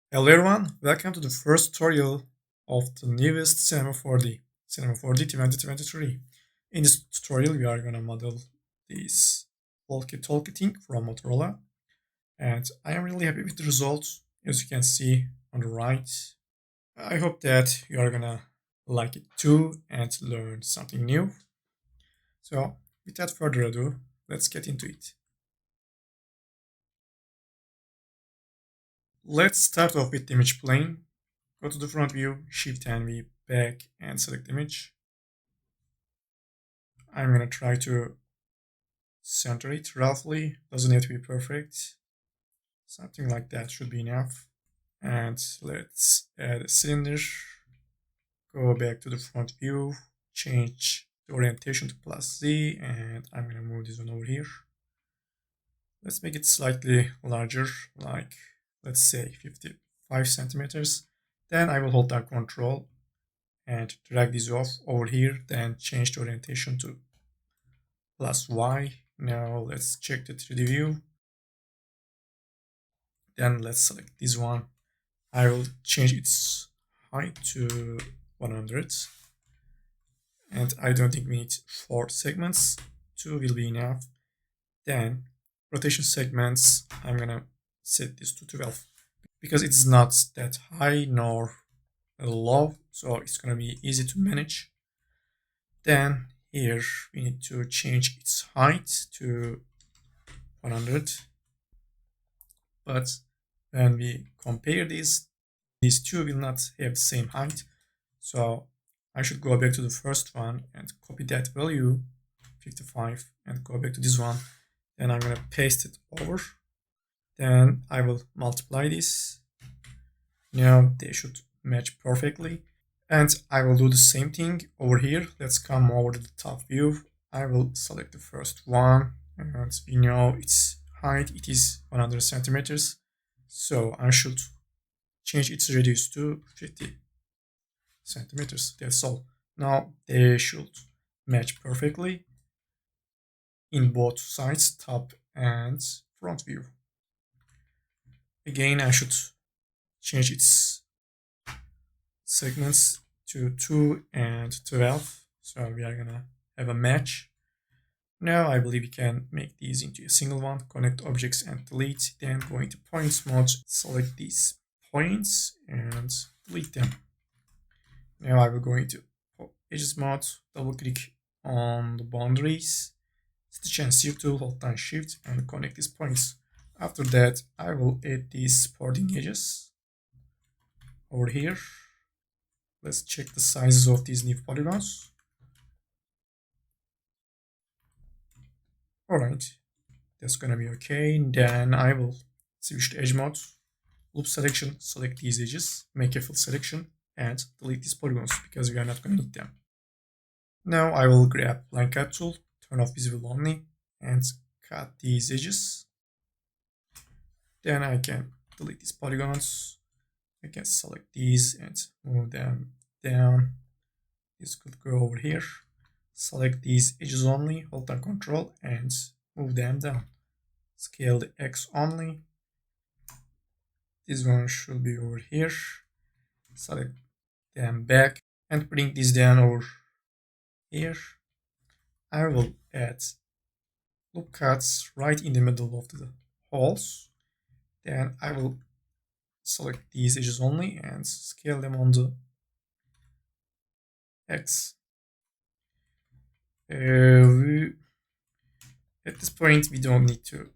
Hello everyone, welcome to the first tutorial of the newest Cinema 4D, Cinema 4D 2023. In this tutorial, we are gonna model this Walkie Talkie thing from Motorola, and I am really happy with the results, as you can see on the right. I hope that you are gonna like it too and learn something new. So, without further ado, let's get into it. Let's start off with the image plane. Go to the front view, Shift and V back and select image. I'm gonna try to center it roughly. Doesn't have to be perfect. Something like that should be enough. And let's add a cylinder. Go back to the front view. Change the orientation to +Z. And I'm gonna move this one over here. Let's make it slightly larger, like let's say 55 centimeters. Then I will hold down Control and drag this off over here. Then change the orientation to +Y. Now let's check the 3D view. Then let's select this one. I will change its height to 100. And I don't think we need 4 segments. 2 will be enough. Then rotation segments, I'm gonna set this to 12 because it's not that high nor low, so it's gonna be easy to manage. Then here we need to change its height to 100. But when we compare these two will not have the same height. So I should go back to the first one and copy that value, 55, and go back to this one. Then I'm gonna paste it over. Then I will multiply this. Now they should match perfectly. And I will do the same thing over here. Let's come over to the top view. I will select the first one, and we know its height, it is 100 centimeters. So I should change its radius to 50 centimeters. That's all. Now they should match perfectly in both sides, top and front view. Again, I should change its segments to 2 and 12. So we are gonna have a match. Now I believe we can make these into a single one, connect objects and delete, then go into points mode, select these points and delete them. Now I will go into edges mode, double click on the boundaries, stitch and sear tool, hold down shift and connect these points. After that I will add these supporting edges over here. Let's check the sizes of these new polygons. Alright, that's gonna be okay. Then I will switch to edge mode, loop selection, select these edges, make a full selection, and delete these polygons because we are not gonna need them. Now I will grab line cut tool, turn off visible only, and cut these edges. Then I can delete these polygons. I can select these and move them down. This could go over here. Select these edges only, hold down Control and move them down. Scale the X only. This one should be over here. Select them back and bring this down over here. I will add loop cuts right in the middle of the holes. Then I will select these edges only and scale them on the X. At this point, we don't need to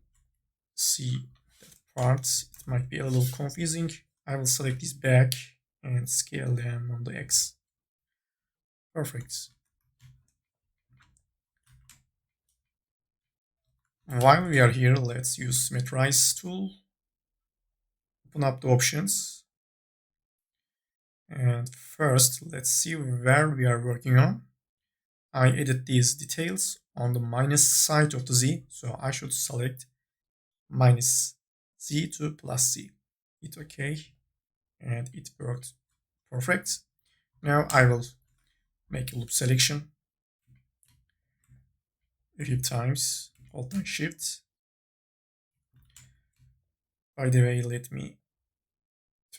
see that part. It might be a little confusing. I will select this back and scale them on the X. Perfect. While we are here, let's use Symmetrize tool. Open up the options. And first, let's see where we are working on. I edit these details on the minus side of the Z, so I should select minus Z to +Z. Hit OK, and it worked perfect. Now I will make a loop selection a few times, hold down Shift. By the way, let me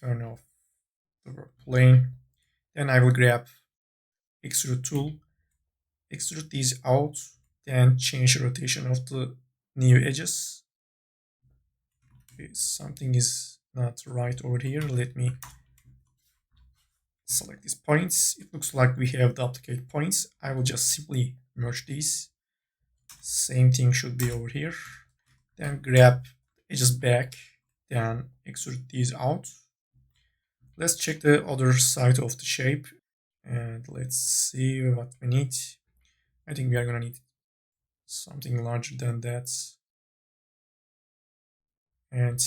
turn off the work plane. Then I will grab extrude tool, extrude these out, then change the rotation of the new edges. Something is not right over here. Let me select these points. It looks like we have duplicate points. I will just simply merge these. Same thing should be over here. Then grab edges back, then extrude these out. Let's check the other side of the shape and let's see what we need. I think we are gonna need something larger than that. And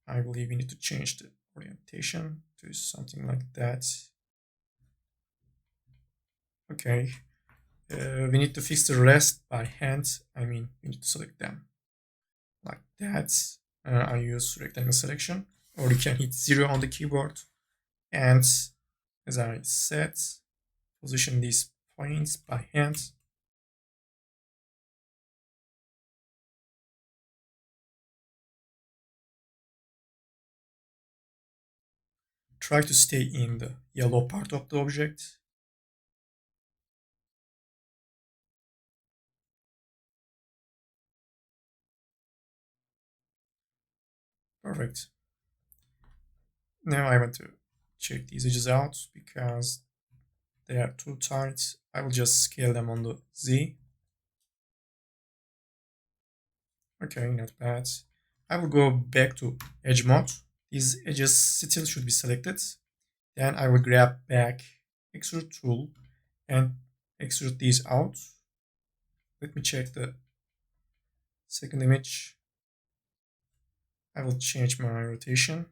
I believe we need to change the orientation to something like that. Okay. We need to fix the rest by hand. I mean, we need to select them like that. I use rectangle selection, or you can hit 0 on the keyboard. And as I said, position these points by hand. Try to stay in the yellow part of the object. Perfect. Now I want to check these edges out because they are too tight. I will just scale them on the Z. Okay, not bad. I will go back to edge mode. These edges still should be selected. Then I will grab back extrude tool and extrude these out. Let me check the second image. I will change my rotation.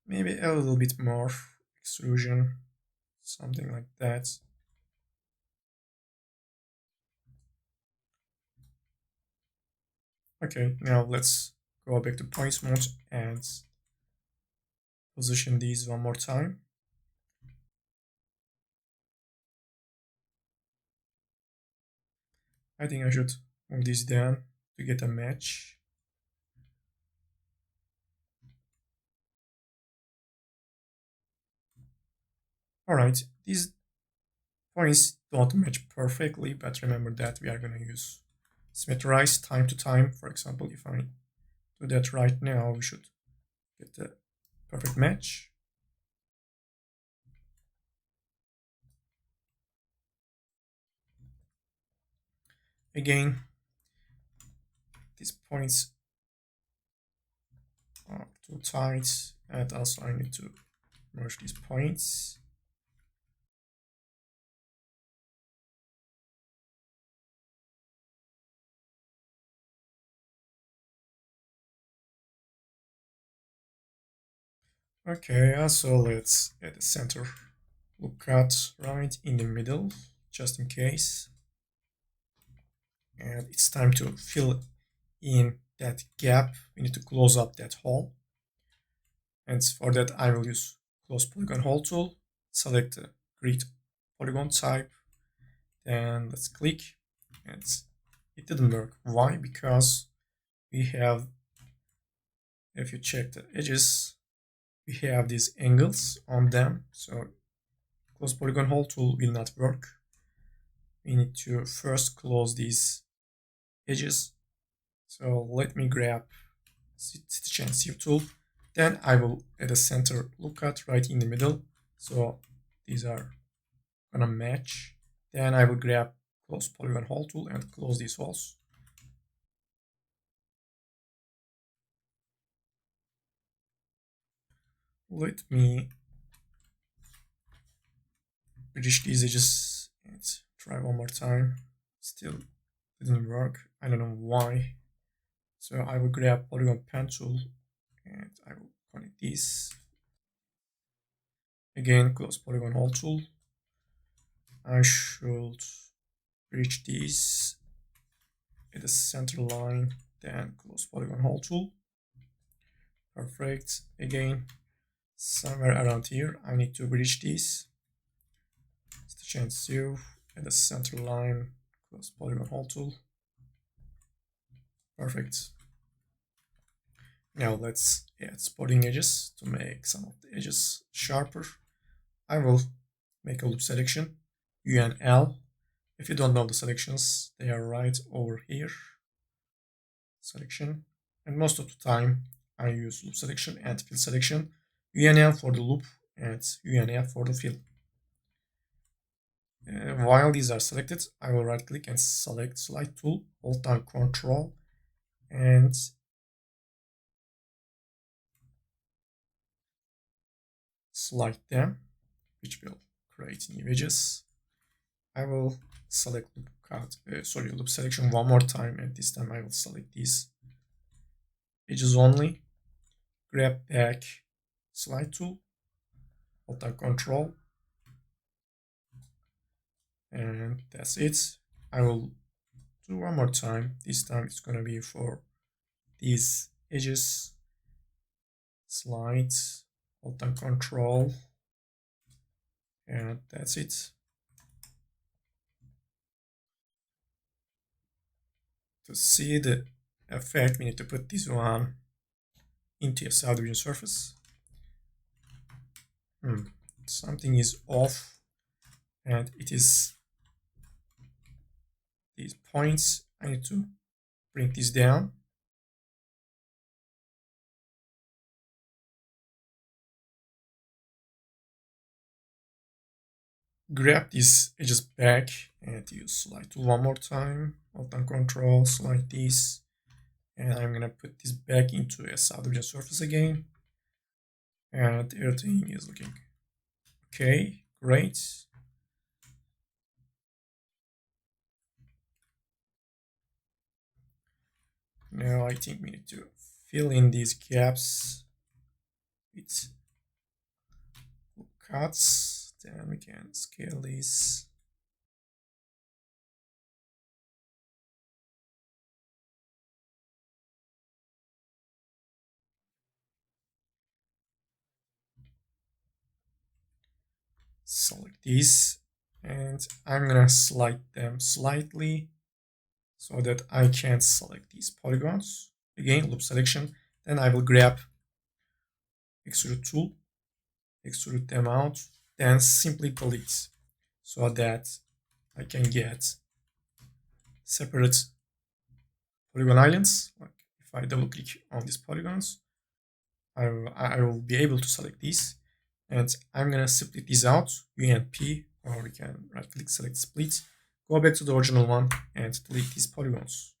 Maybe a little bit more extrusion, something like that. Okay, now let's go back to points mode and position these one more time. I think I should move this down to get a match. Alright, these points don't match perfectly, but remember that we are going to use symmetrize time to time. For example, if I do that right now, we should get the perfect match. Again, these points are too tight, and also I need to merge these points. Okay, also let's add a center loop cut right in the middle, just in case. And it's time to fill in that gap. We need to close up that hole. And for that, I will use close polygon hole tool, select the grid polygon type, then let's click. And it didn't work. Why? Because we have, if you check the edges, we have these angles on them. So close polygon hole tool will not work. We need to first close these edges. So let me grab stitch and sieve tool. Then I will add a center loop cut right in the middle. So these are gonna match. Then I will grab close polygon hole tool and close these holes. Let me bridge these edges and try one more time. Still didn't work. I don't know why. So I will grab polygon pen tool and I will connect these. Again, close polygon hole tool. I should bridge these at the center line, then close polygon hole tool. Perfect. Again, somewhere around here, I need to bridge these. Stitch and sew at the center line, close polygon hole tool. Perfect. Now let's add spotting edges to make some of the edges sharper. I will make a loop selection, U and L. If you don't know the selections, they are right over here. Selection. And most of the time, I use loop selection and fill selection. U and L for the loop and U and L for the fill. While these are selected, I will right click and select slide tool, hold down Control, and slide them, which will create new edges. I will select loop selection one more time, and this time I will select these edges only. Grab back slide tool, hold down Control, and that's it. I will do one more time. This time it's gonna be for these edges. Slide, hold down Control, and that's it. To see the effect, we need to put this one into a subdivision surface. Something is off, and it is these points. I need to bring this down. Grab these edges back and use slide tool one more time. Hold down Control, slide this, and I'm gonna put this back into a subdivision surface again. And everything is looking okay, great. Now I think we need to fill in these gaps with cuts. Then we can scale these. Select these, and I'm gonna slide them slightly so that I can select these polygons. Again, loop selection. Then I will grab extrude tool, extrude them out, then simply delete so that I can get separate polygon islands. Like if I double click on these polygons, I will be able to select these, and I'm gonna split these out, U and P, or we can right click, select split, go back to the original one and delete these polygons.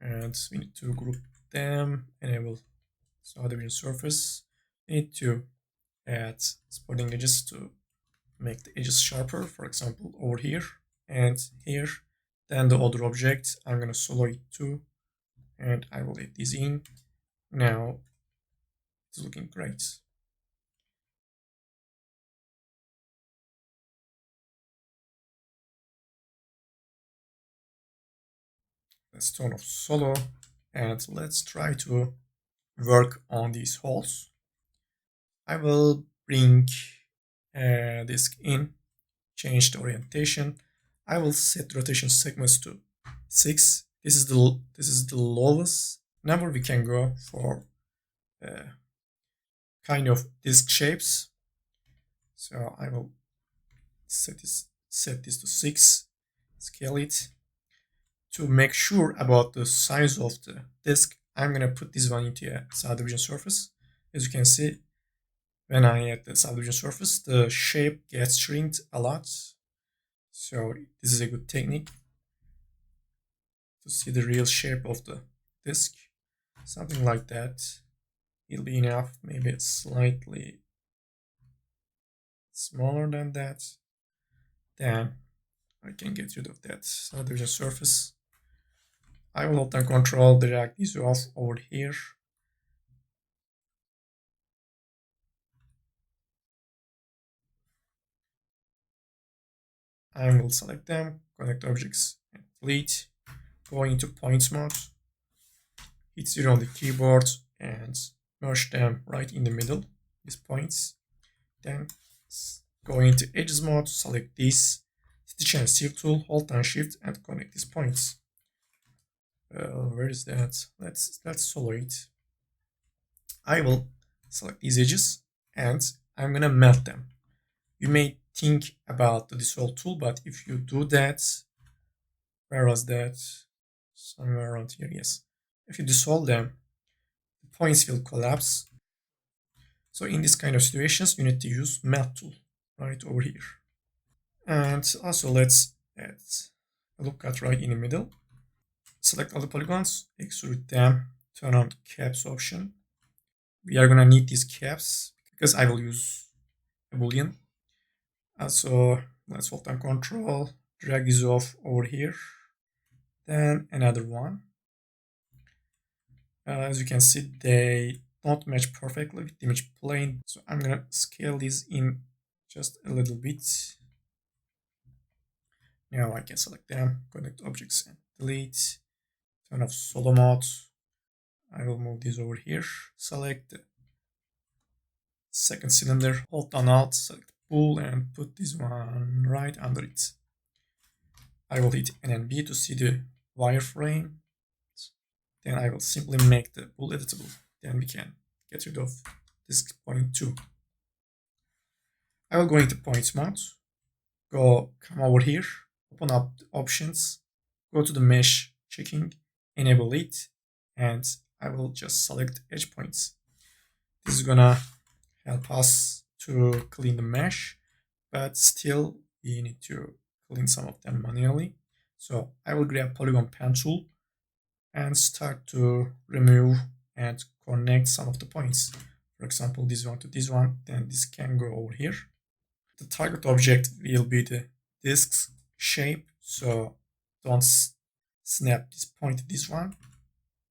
And we need to group them, enable subdivision surface. We need to add spotting edges to make the edges sharper, for example, over here and here. Then the other object, I'm gonna solo it too, and I will add these in. Now it's looking great. Let's turn off solo and let's try to work on these holes. I will bring a disk in, change the orientation. I will set rotation segments to 6. This is the lowest number we can go for kind of disk shapes. So I will set this to 6, scale it. To make sure about the size of the disk, I'm gonna put this one into a subdivision surface. As you can see, when I add the subdivision surface, the shape gets shrinked a lot. So this is a good technique to see the real shape of the disk. Something like that. It'll be enough, maybe slightly smaller than that. Then I can get rid of that subdivision surface. I will hold down Control, drag these off over here. I will select them, connect objects, and delete. Go into points mode, hit 0 on the keyboard, and merge them right in the middle, these points. Then go into edges mode, select this, stitch and sieve tool, hold down shift, and connect these points. Where is that? Let's solo it. I will select these edges and I'm gonna melt them. You may think about the dissolve tool, but if you do that, where was that? Somewhere around here, yes. If you dissolve them, the points will collapse. So in this kind of situations, you need to use melt tool right over here. And also let's add a loop cut right in the middle. Select all the polygons, extrude them, turn on caps option. We are gonna need these caps because I will use a boolean. Also, let's hold down control, drag this off over here. Then another one. As you can see, they don't match perfectly with the image plane. So I'm gonna scale this in just a little bit. Now I can select them, connect objects and delete. Turn off solo mode. I will move this over here. Select the second cylinder, hold down Alt, select pull and put this one right under it. I will hit NNB to see the wireframe. Then I will simply make the pull editable. Then we can get rid of this point too. I will go into point mode, come over here, open up the options, go to the mesh checking, enable it, and I will just select edge points. This is gonna help us to clean the mesh, but still we need to clean some of them manually. So I will grab polygon pen tool and start to remove and connect some of the points. For example, this one to this one, then this can go over here. The target object will be the disk shape, so don't snap this point to this one.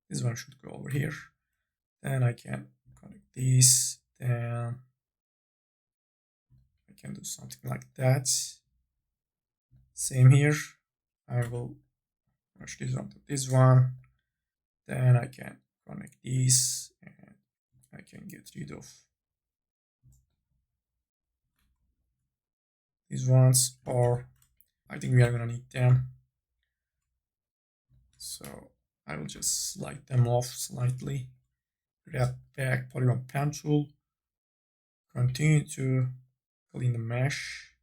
This one should go over here. Then I can connect this, then I can do something like that. Same here. I will merge this one to this one. Then I can connect these and I can get rid of these ones, or I think we are gonna need them. So I will just slide them off slightly. Grab back polygon pen tool. Continue to clean the mesh.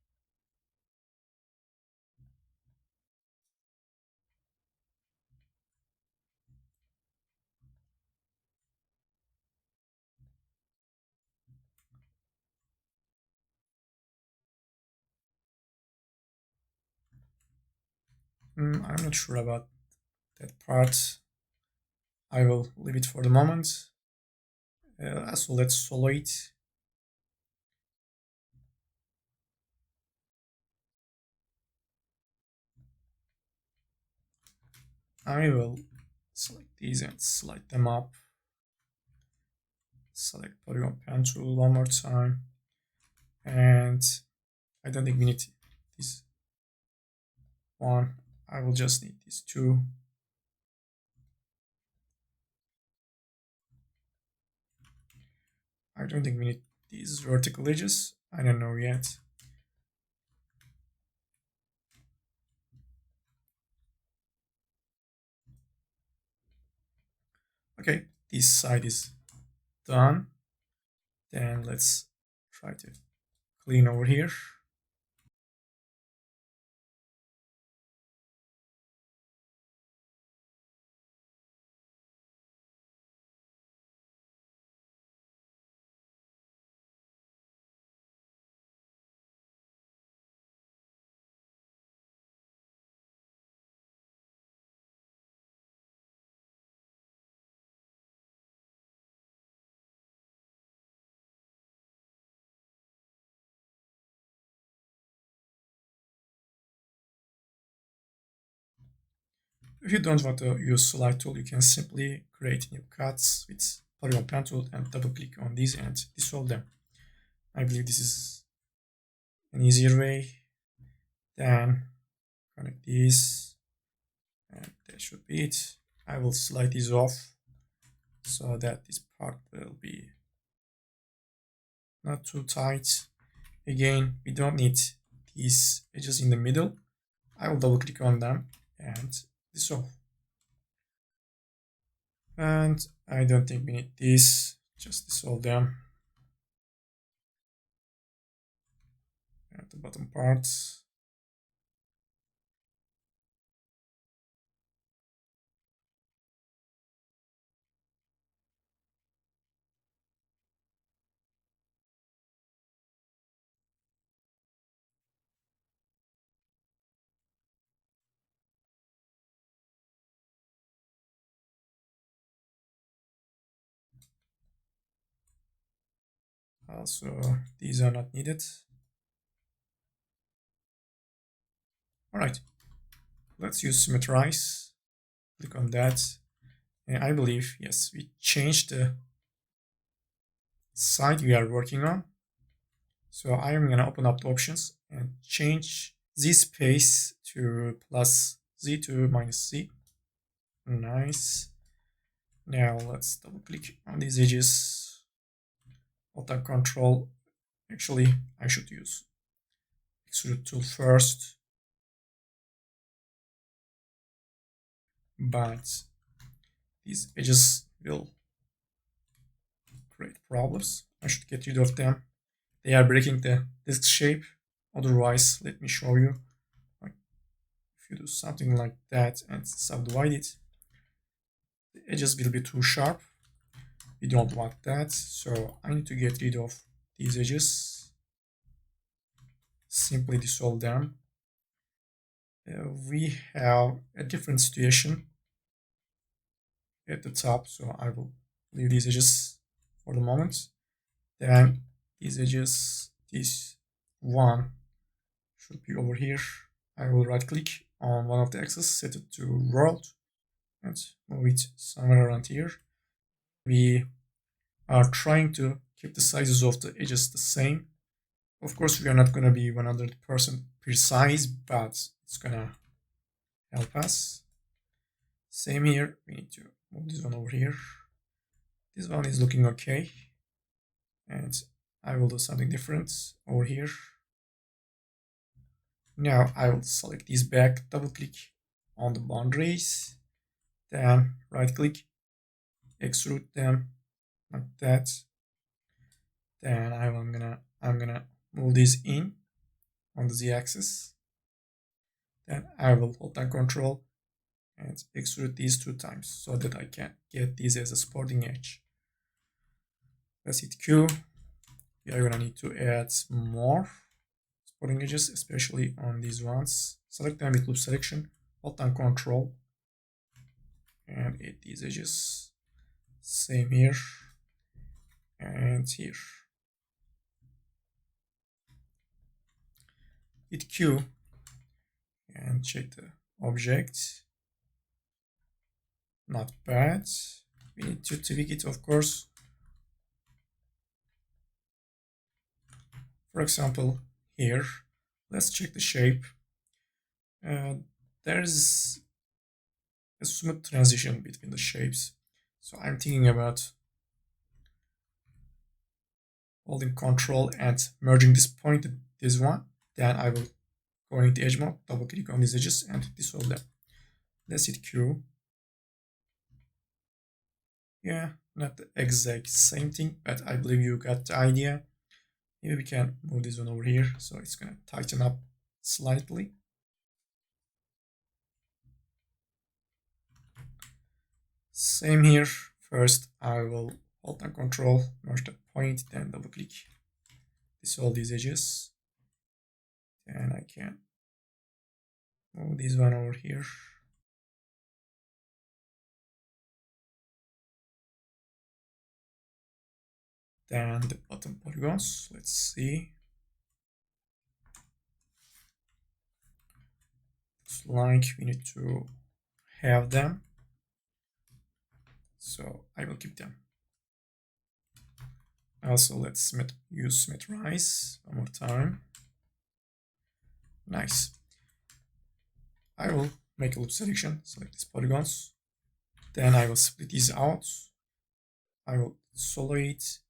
I'm not sure about that part. I will leave it for the moment. So let's solo it. I will select these and slide them up. Select polygon pen tool one more time. And I don't think we need this one. I will just need these two. I don't think we need these vertical edges. I don't know yet. Okay, this side is done. Then let's try to clean over here. If you don't want to use slide tool, you can simply create new cuts with polygon pen tool and double click on these and dissolve them. I believe this is an easier way. Then connect these, and that should be it. I will slide these off so that this part will be not too tight. Again, we don't need these edges in the middle. I will double click on them and dissolve. And I don't think we need this. Just dissolve them at the bottom part. Also, these are not needed. All right, let's use symmetrize. Click on that. And I believe, yes, we changed the side we are working on. So I am going to open up the options and change Z space to plus Z to minus Z. Nice. Now let's double click on these edges. Alt and control. Actually, I should use extrude tool first. But these edges will create problems. I should get rid of them. They are breaking the disc shape. Otherwise, let me show you. If you do something like that and subdivide it, the edges will be too sharp. We don't want that. So I need to get rid of these edges. Simply dissolve them. We have a different situation at the top, so I will leave these edges for the moment. Then these edges, this one should be over here. I will right click on one of the axes, set it to world, and move it somewhere around here. We are trying to keep the sizes of the edges the same. Of course, we are not going to be 100% precise, but it's going to help us. Same here, we need to move this one over here. This one is looking okay. And I will do something different over here. Now I will select these back, double click on the boundaries, then right click, extrude them like that. Then I'm gonna move this in on the z-axis. Then I will hold down control and extrude these 2 times so that I can get these as a supporting edge. Let's hit Q. We are gonna need to add more supporting edges, especially on these ones. Select them with loop selection, hold down control, and add these edges. Same here and here. Hit Q and check the object. Not bad. We need to tweak it, of course. For example, here, let's check the shape. There's a smooth transition between the shapes. So I'm thinking about holding control and merging this point with this one. Then I will go into edge mode, double click on these edges and dissolve them. Let's hit Q. Yeah, not the exact same thing, but I believe you got the idea. Maybe we can move this one over here, so it's gonna tighten up slightly. Same here. First, I will hold down control, merge that point, then double click, dissolve these edges. And I can move this one over here. Then the bottom polygons, let's see. Looks like we need to have them. So I will keep them. Also, let's use symmetrize one more time. Nice. I will make a loop selection, select these polygons. Then I will split these out. I will solo it.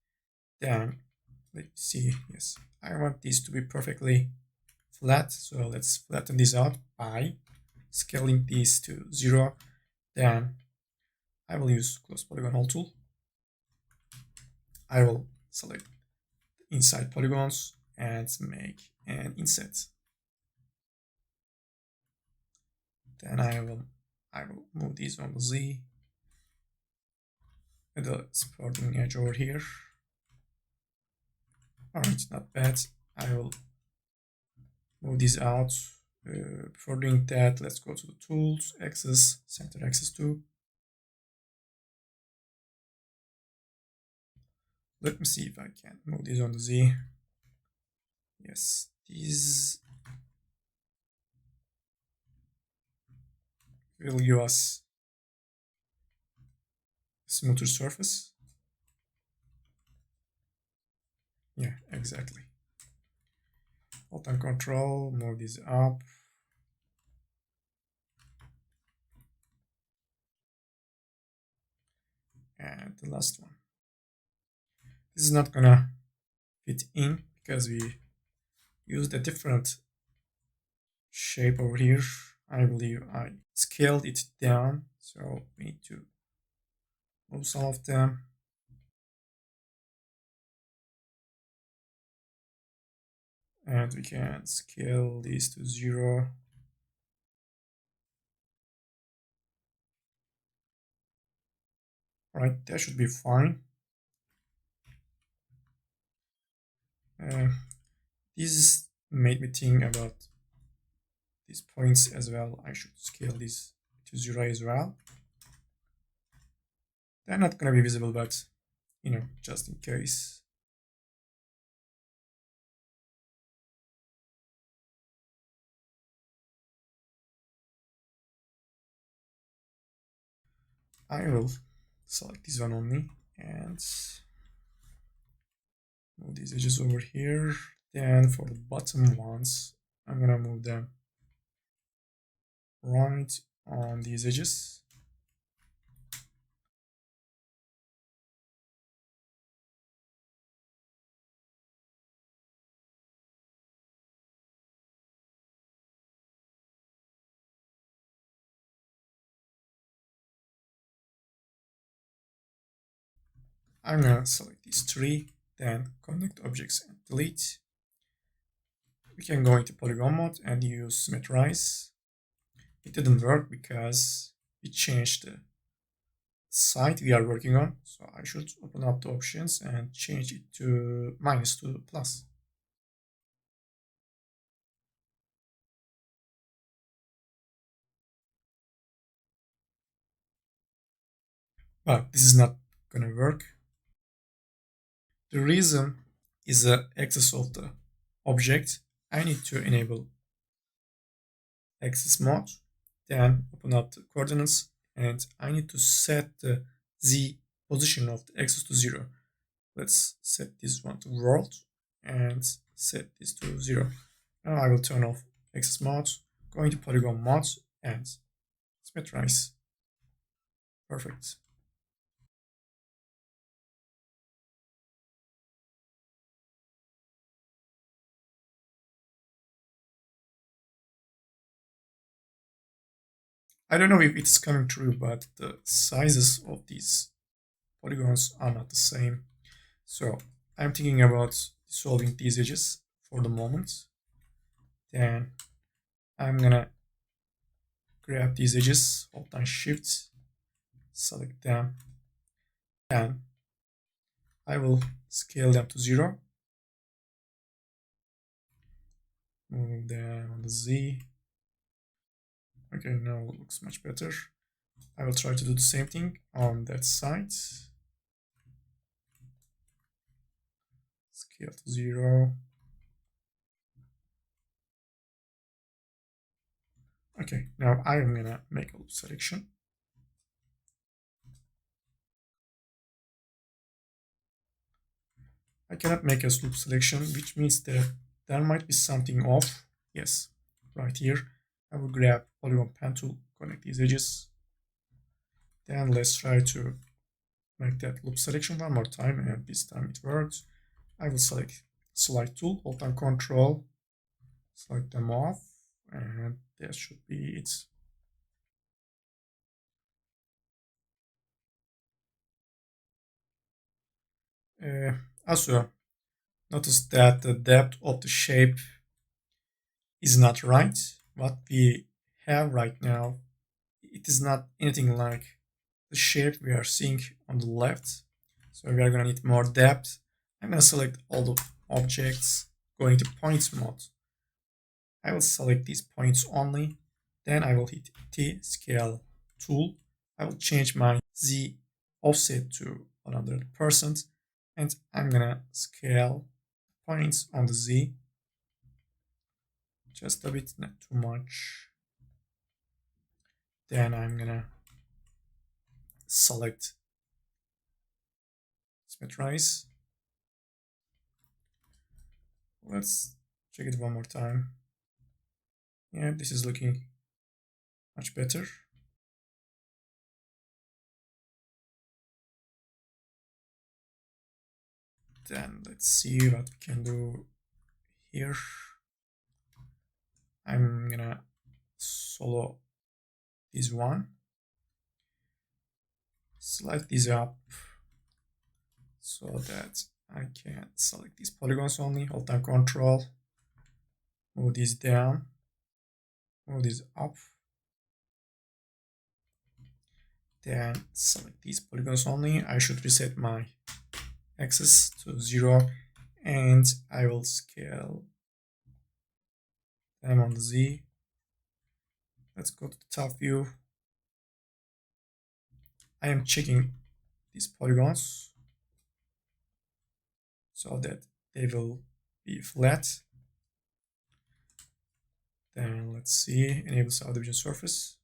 Then let's see. Yes, I want these to be perfectly flat. So let's flatten these out by scaling these to 0. Then I will use close polygon hole tool. I will select inside polygons and make an inset. Then I will move these on the Z with the supporting edge over here. Alright, not bad. I will move these out. Before doing that, let's go to the tools, axis, center axis 2. Let me see if I can move these on the Z. Yes, these will give us a smoother surface. Yeah, exactly. Alt and Control, move these up. And the last one. This is not gonna fit in because we used a different shape over here. I believe I scaled it down, so we need to move some of them. And we can scale these to 0. Alright, that should be fine. This made me think about these points as well. I should scale this to 0 as well. They're not gonna be visible, but you know, just in case. I will select this one only and move these edges over here. Then for the bottom ones, I'm gonna move them right on these edges. I'm gonna select these 3, then connect objects and delete. We can go into polygon mode and use symmetrize. It didn't work because we changed the site we are working on. So I should open up the options and change it to -2 to plus. But this is not gonna work. The reason is the axis of the object. I need to enable axis mode, then open up the coordinates, and I need to set the z position of the axis to 0. Let's set this one to world and set this to 0. Now I will turn off axis mode, go into polygon mode and symmetrize. Perfect. I don't know if it's coming true, but the sizes of these polygons are not the same. So I'm thinking about dissolving these edges for the moment. Then I'm gonna grab these edges, hold down shift, select them, and I will scale them to 0. Move them on the Z. Okay, now it looks much better. I will try to do the same thing on that side. Scale to 0. Okay, now I am gonna make a loop selection. I cannot make a loop selection, which means that there might be something off. Yes, right here. I will grab polygon pen tool, connect these edges. Then let's try to make that loop selection one more time, and this time it works. I will select slide tool, hold down control, select them off, and that should be it. Also, notice that the depth of the shape is not right. What we have right now, it is not anything like the shape we are seeing on the left. So we are going to need more depth. I'm going to select all the objects, going to points mode. I will select these points only. Then I will hit T scale tool. I will change my Z offset to 100%. And I'm going to scale points on the Z. Just a bit, not too much. Then I'm going to select symmetrize. Let's check it one more time. Yeah, this is looking much better. Then let's see what we can do here. I'm gonna solo this one, slide this up so that I can select these polygons only, hold down control, move this down, move this up, then select these polygons only. I should reset my axis to 0 and I will scale them on the Z. Let's go to the top view. I am checking these polygons so that they will be flat. Then let's see, enable subdivision surface.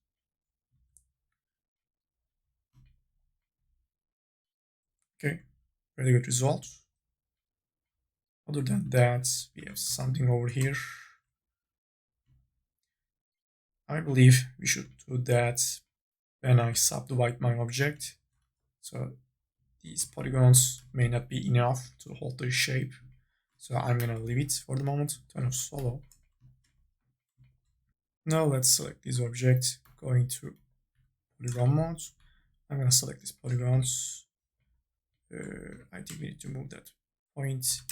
Okay, very good result. Other than that, we have something over here. I believe we should do that when I subdivide my object. So these polygons may not be enough to hold the shape. So I'm gonna leave it for the moment, turn off solo. Now let's select this object, going to polygon mode. I'm gonna select these polygons. I think we need to move that point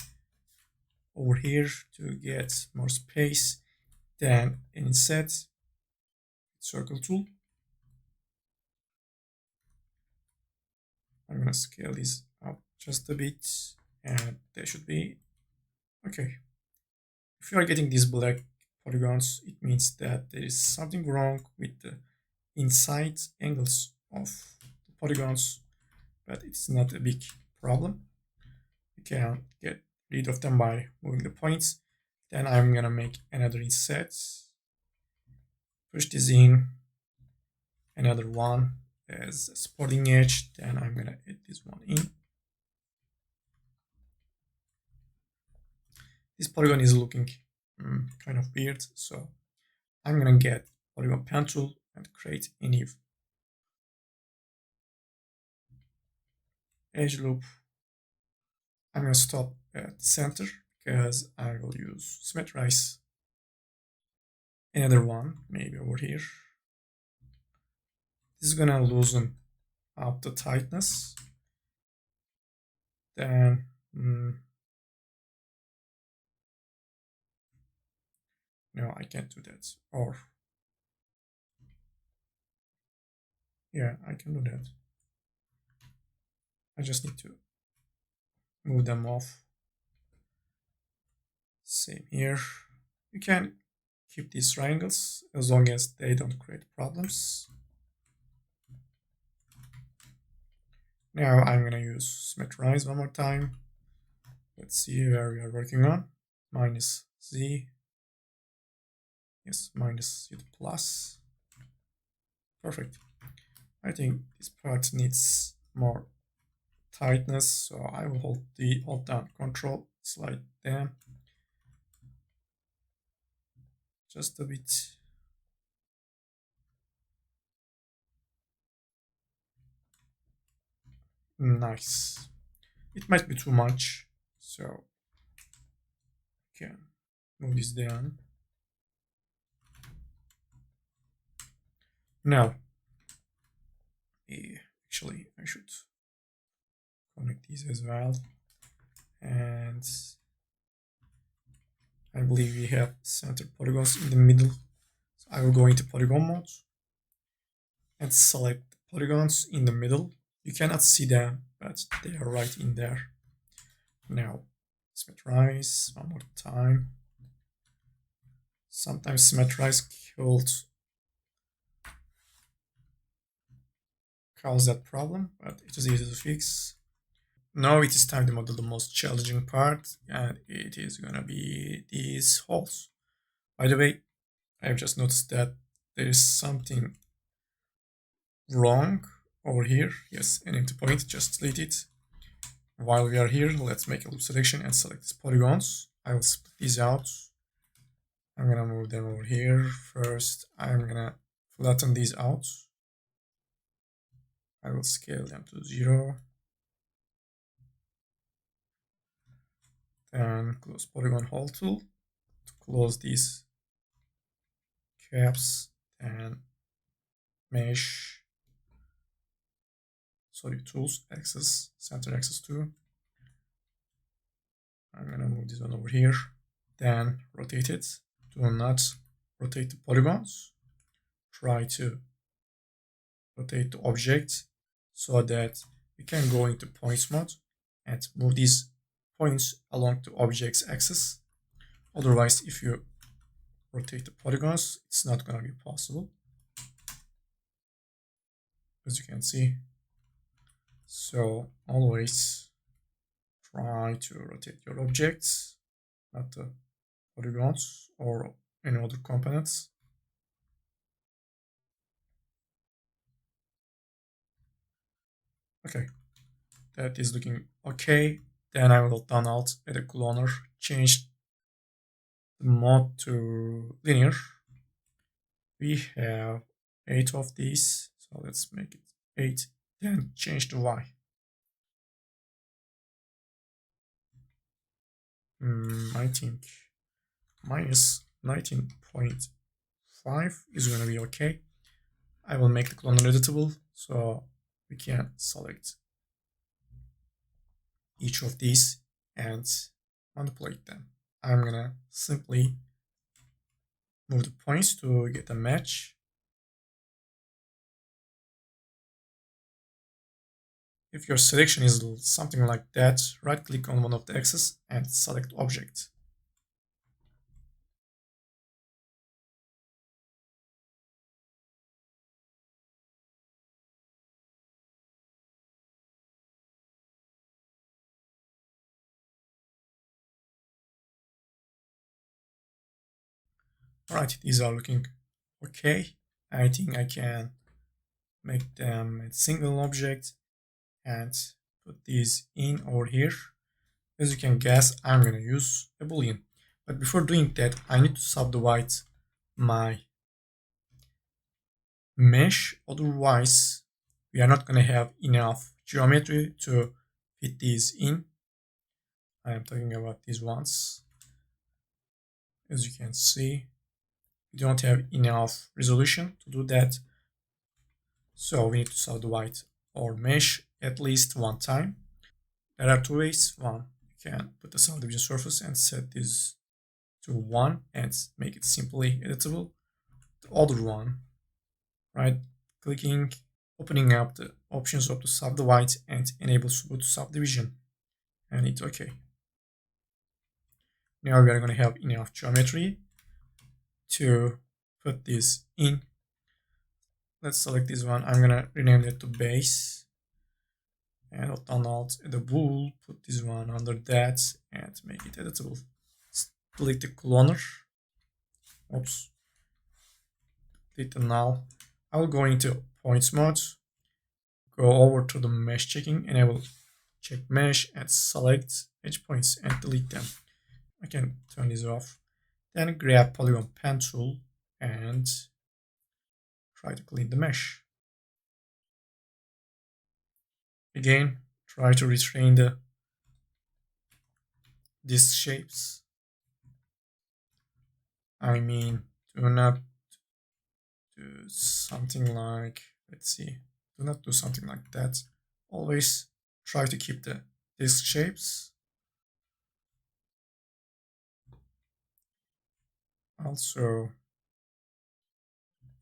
over here to get more space. Then inset circle tool. I'm gonna scale this up just a bit, and they should be okay. If you are getting these black polygons, it means that there is something wrong with the inside angles of the polygons, but it's not a big problem. You can get rid of them by moving the points. Then I'm gonna make another inset, push this in, another one as a supporting edge. Then I'm gonna add this one in. This polygon is looking kind of weird, so I'm gonna get polygon pen tool and create a new edge loop. I'm gonna stop at center because I will use symmetrize. Another one, maybe over here. This is gonna loosen up the tightness. Then no, I can't do that. Or yeah, I can do that. I just need to move them off. Same here. You can keep these triangles as long as they don't create problems. Now I'm gonna use symmetrize one more time. Let's see where we are working on. Minus Z. Yes, minus Z plus. Perfect. I think this part needs more tightness, so I will hold down control, slide down just a bit. Nice. It might be too much, so I can move this down. Now, actually, I should connect these as well. And I believe we have center polygons in the middle. So I will go into polygon mode and select polygons in the middle. You cannot see them, but they are right in there. Now, symmetrize one more time. Sometimes symmetrize could cause that problem, but it is easy to fix. Now it is time to model the most challenging part, and it is gonna be these holes. By the way, I've just noticed that there is something wrong over here. Yes, an empty point, just delete it. While we are here, let's make a loop selection and select these polygons. I will split these out. I'm gonna move them over here. First, I'm gonna flatten these out. I will scale them to 0. Then close polygon hole tool to close these caps and mesh. Sorry, tools, axis, center axis 2. I'm gonna move this one over here. Then rotate it. Do not rotate the polygons. Try to rotate the object so that we can go into points mode and move these points along the object's axis. Otherwise, if you rotate the polygons, it's not going to be possible, as you can see. So always try to rotate your objects, not the polygons or any other components. Okay, that is looking okay. Then I will down alt, add a cloner, change the mode to linear. We have 8 of these, so let's make it 8. Then change the y. I think minus 19.5 is going to be okay. I will make the cloner editable so we can select each of these and manipulate them. I'm gonna simply move the points to get a match. If your selection is something like that, right click on one of the axes and select object. Alright, these are looking okay. I think I can make them a single object and put these in over here. As you can guess, I'm gonna use a boolean. But before doing that, I need to subdivide my mesh, otherwise we are not gonna have enough geometry to fit these in. I am talking about these ones. As you can see, we don't have enough resolution to do that. So we need to subdivide our mesh at least one time. There are 2 ways. One, you can put the subdivision surface and set this to 1 and make it simply editable. The other one, right clicking, opening up the options of the subdivide and enable smooth subdivision, and it's okay. Now we are going to have enough geometry to put this in. Let's select this one. I'm going to rename it to base and down alt the bool, put this one under that and make it editable. Delete the cloner. Oops. Delete the null. I will go into points mode, go over to the mesh checking, enable check mesh and select edge points and delete them. I can turn this off. Then grab polygon pen tool and try to clean the mesh. Again, try to retrain the disk shapes. I mean, do not do something like, let's see, do not do something like that. Always try to keep the disk shapes. Also,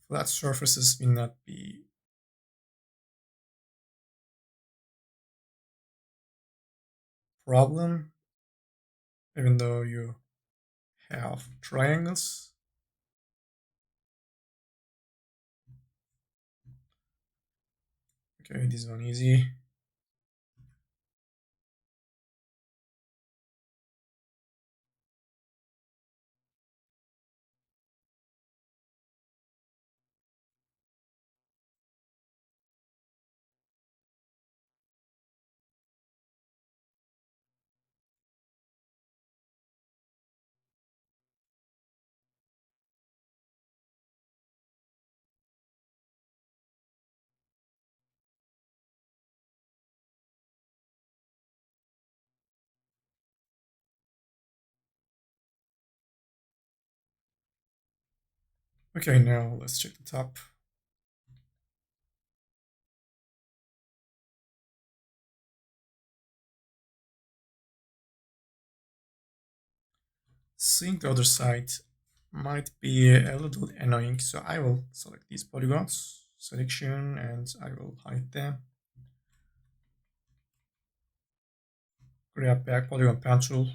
flat surfaces will not be problem, even though you have triangles. Okay, this one easy. Okay, now let's check the top. Seeing the other side might be a little annoying, so I will select these polygons, selection, and I will hide them. Grab back polygon pen tool.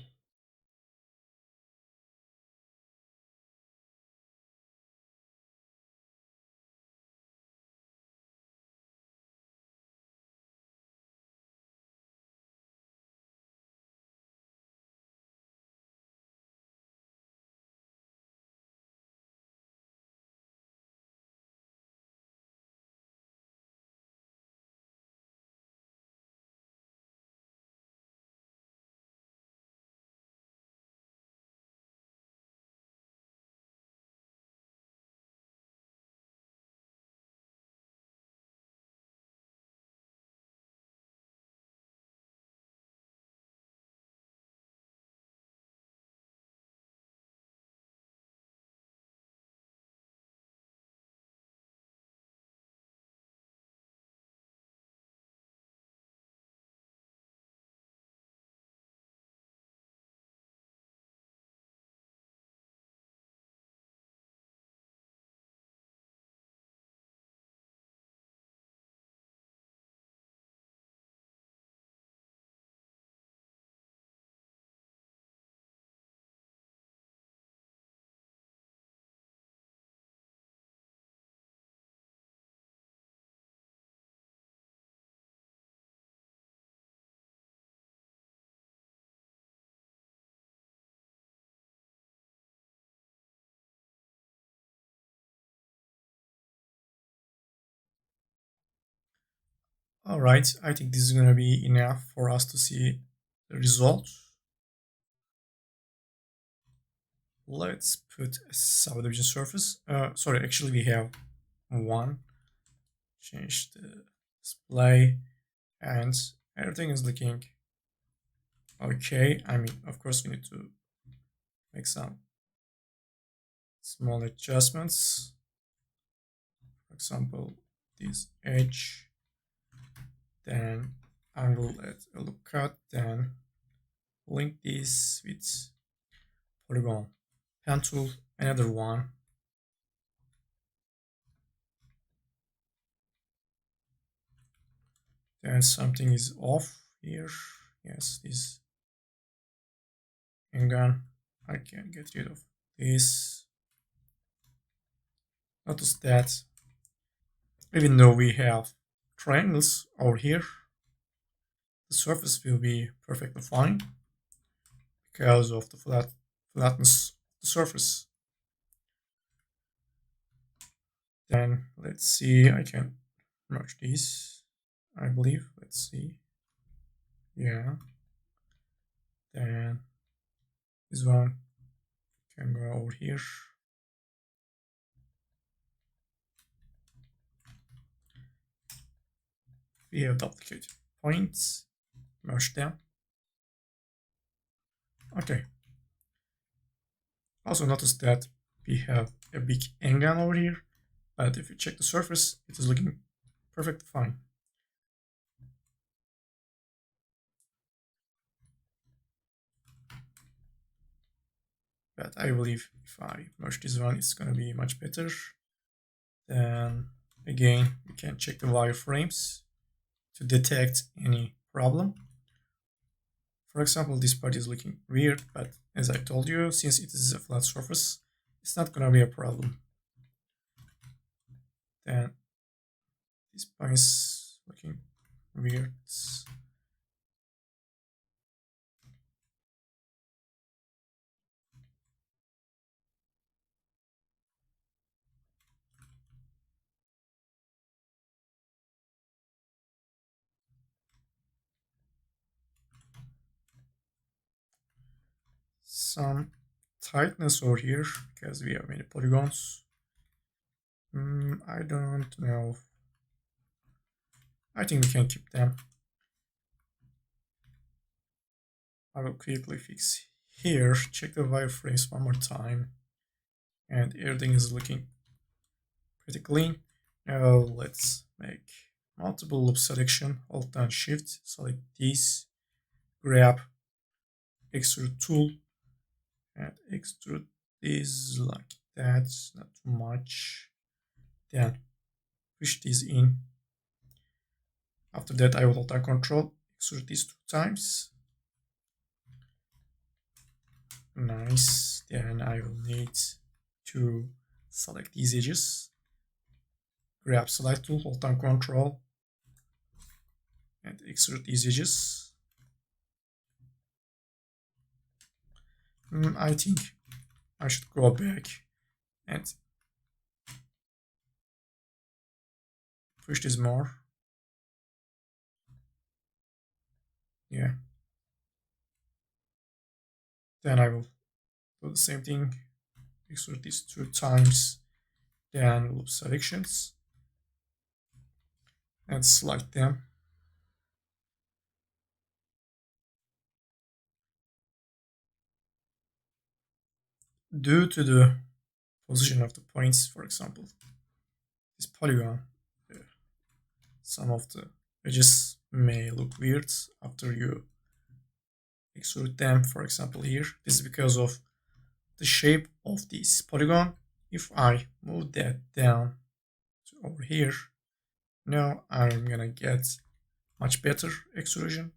Alright, I think this is gonna be enough for us to see the result. Let's put a subdivision surface. Sorry, actually we have one. Change the display and everything is looking okay. I mean, of course we need to make some small adjustments. For example, this edge, then angle at a loop cut, then link this with polygon pen tool, another one. Then something is off here. Yes, this handgun. I can get rid of this. Notice that even though we have triangles over here, the surface will be perfectly fine because of the flatness of the surface. Then let's see, I can merge these, I believe. Let's see. Yeah. Then this one can go over here. We have duplicated points, merge them. Okay. Also notice that we have a big angle over here, but if you check the surface, it is looking perfectly fine. but I believe if I merge this one, it's gonna be much better. Then again, we can check the wireframes to detect any problem. For example, this part is looking weird, but as I told you, since it is a flat surface, it's not gonna be a problem. Then this point is looking weird. Some tightness over here because we have many polygons. I don't know. I think we can keep them. I will quickly fix here, check the wireframes one more time, and everything is looking pretty clean. Now let's make multiple loop selection, Alt and Shift, select these, grab extrude tool, and extrude these like that, not too much. Then push these in. After that, I will Alt and Control, extrude these 2 times. Nice. Then I will need to select these edges, grab Select tool, Alt and Control, and extrude these edges. I think I should go back and push this more. Yeah. Then I will do the same thing, extrude these 2 times, then loop selections, and select them. Due to the position of the points, for example, this polygon, some of the edges may look weird after you extrude them. For example, here, this is because of the shape of this polygon. If I move that down to over here, now I'm gonna get much better extrusion,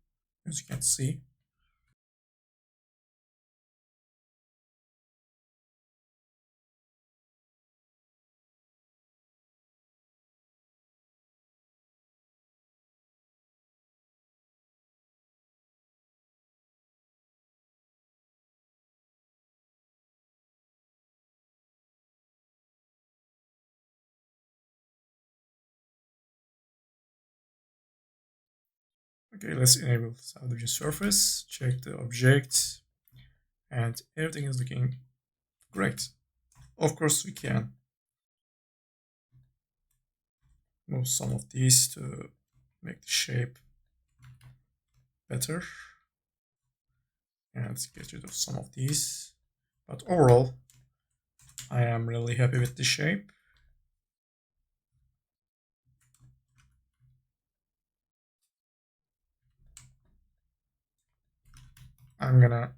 as you can see. Okay, let's enable subdivision surface, check the object, and everything is looking great. Of course, we can move some of these to make the shape better and get rid of some of these. But overall, I am really happy with the shape. I'm gonna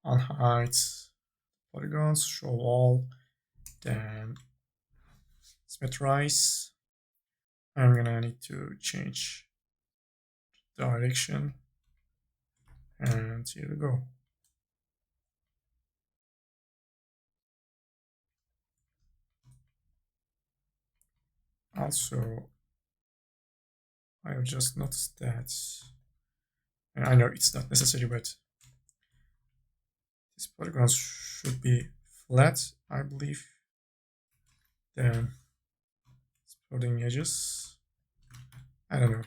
unhide polygons, show all, then symmetrize. I'm gonna need to change direction, and here we go. Also, I have just noticed that, and I know it's not necessary, but these polygons should be flat, I believe. Then exploding edges. I don't know.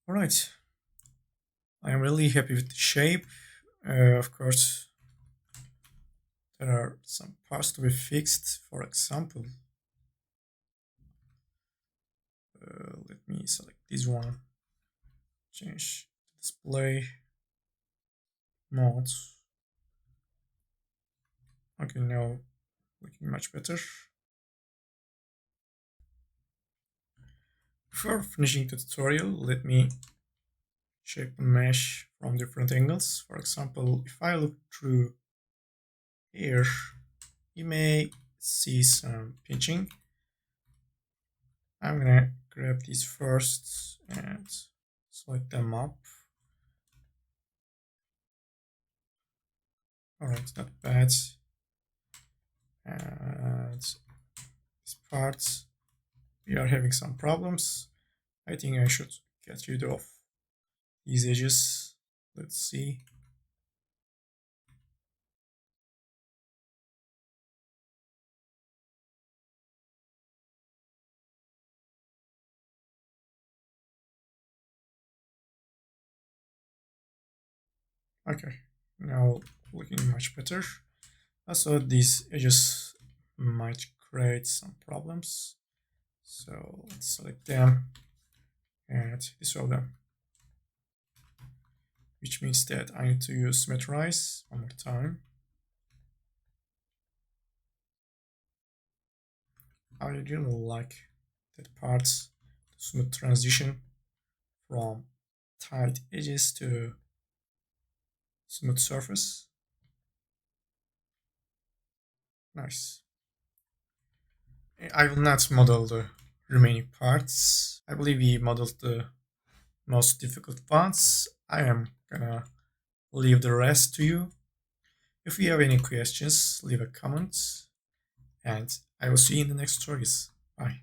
All right. I'm really happy with the shape. Of course, there are some parts to be fixed. For example, let me select this one, change display mode. Okay, now looking much better. Before finishing the tutorial, let me check the mesh from different angles. For example, if I look through here, you may see some pinching. I'm gonna grab these first and select them up. Alright, not bad. And this part, we are having some problems. I think I should get rid of these edges. Let's see. Okay, now looking much better. Also, these edges might create some problems. So let's select them and dissolve them. Which means that I need to use symmetrize one more time. I really like that part, the smooth transition from tight edges to smooth surface. Nice. I will not model the remaining parts. I believe we modeled the most difficult ones. I am gonna leave the rest to you. If you have any questions, leave a comment, and I will see you in the next stories. Bye.